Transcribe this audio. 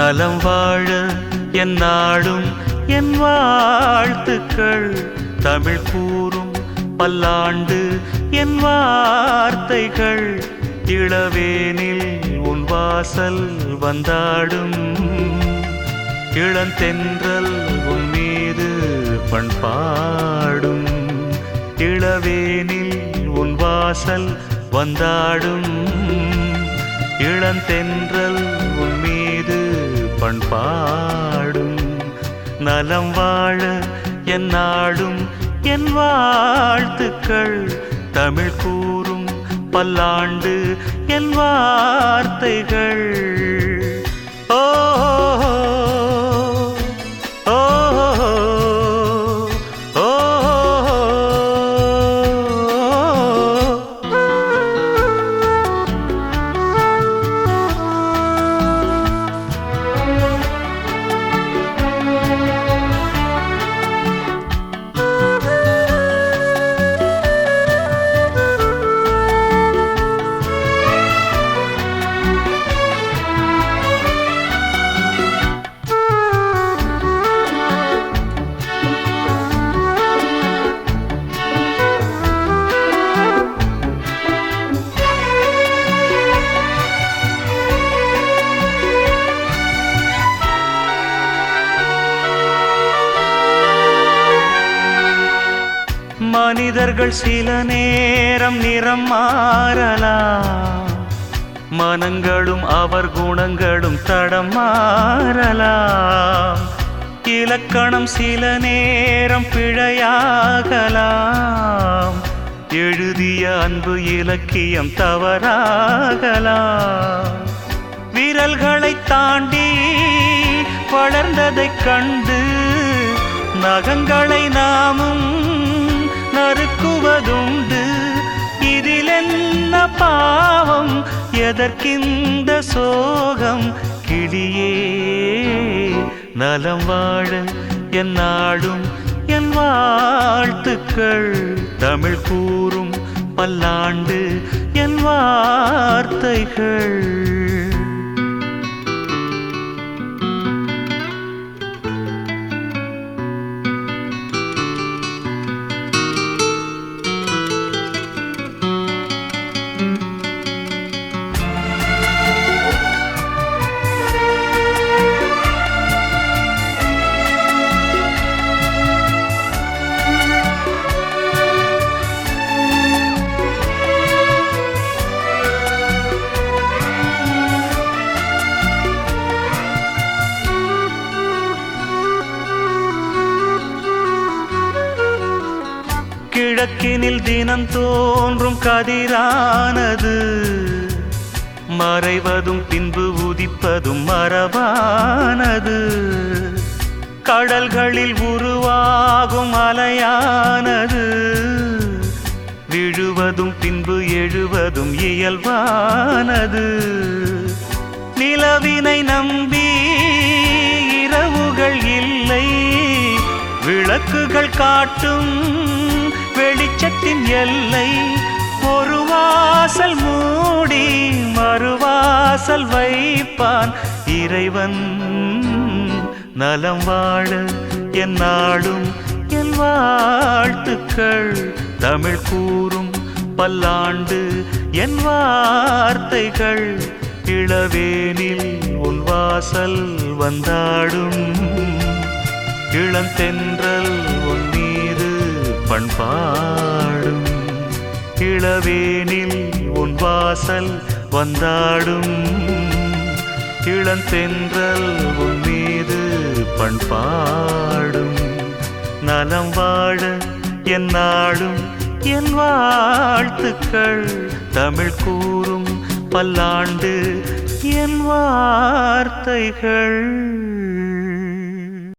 நலம் வாழ என் நாடும் என் வாழ்த்துக்கள். தமிழ் கூறும் பல்லாண்டு என் வார்த்தைகள். இளவேனில் உன் வாசல் வந்தாடும். இளந்தென்றல் உன் மீது பண்பாடும். இளவேனில் உன் வாசல் வந்தாடும். இளந்தென்றல் உன் மீது பண்பாடும். நலம் வாழ என் நாடும் என் வாழ்த்துக்கள். தமிழ் கூறும் பல்லாண்டு என் வார்த்தைகள். ஓ ஓ ஓ மனிதர்கள் சில நேரம் நிறம் மாறலாம். மனங்களும் அவர் குணங்களும் தடம் மாறலாம். இலக்கணம் சில நேரம் பிழையாகலாம். எழுதிய அன்பு இலக்கியம் தவறாகலாம். விரல்களை தாண்டி வளர்ந்ததைக் கண்டு நகங்களை நாமும் நறுக்குவதுண்டு. இதில் என்ன பாவம், எதற்கிந்த சோகம்? கிளியே நலம் வாழ என் நாடும் என் வாழ்த்துக்கள். தமிழ் கூறும் பல்லாண்டு என் வார்த்தைகள். கிழக்கினில் தினம் தோன்றும் கதிரானது மறைவதும் பின்பு உதிப்பதும் மரபானது. கடல்களில் உருவாகும் அலையானது விழுவதும் பின்பு எழுவதும் இயல்பானது. நிலவினை நம்பி இரவுகள் இல்லை. விளக்குகள் காட்டும் வெளிச்சத்தின் எல்லை. ஒரு வாசல் மூடி மறுவாசல் வைப்பான் இறைவன். நலம் வாழ என் நாடும் என் வாழ்த்துக்கள். தமிழ் கூறும் பல்லாண்டு என் வார்த்தைகள். இளவேனில் உன் வாசல் வந்தாடும். இளந்தென்றல் உன் மீது பண்பாடும். இளவேனில் உன் வாசல் வந்தாடும். இளந்தென்றல் உன் மீது பண்பாடும். நலம் வாழ என் நாடும் என் வாழ்த்துக்கள். தமிழ் கூறும் பல்லாண்டு என் வார்த்தைகள்.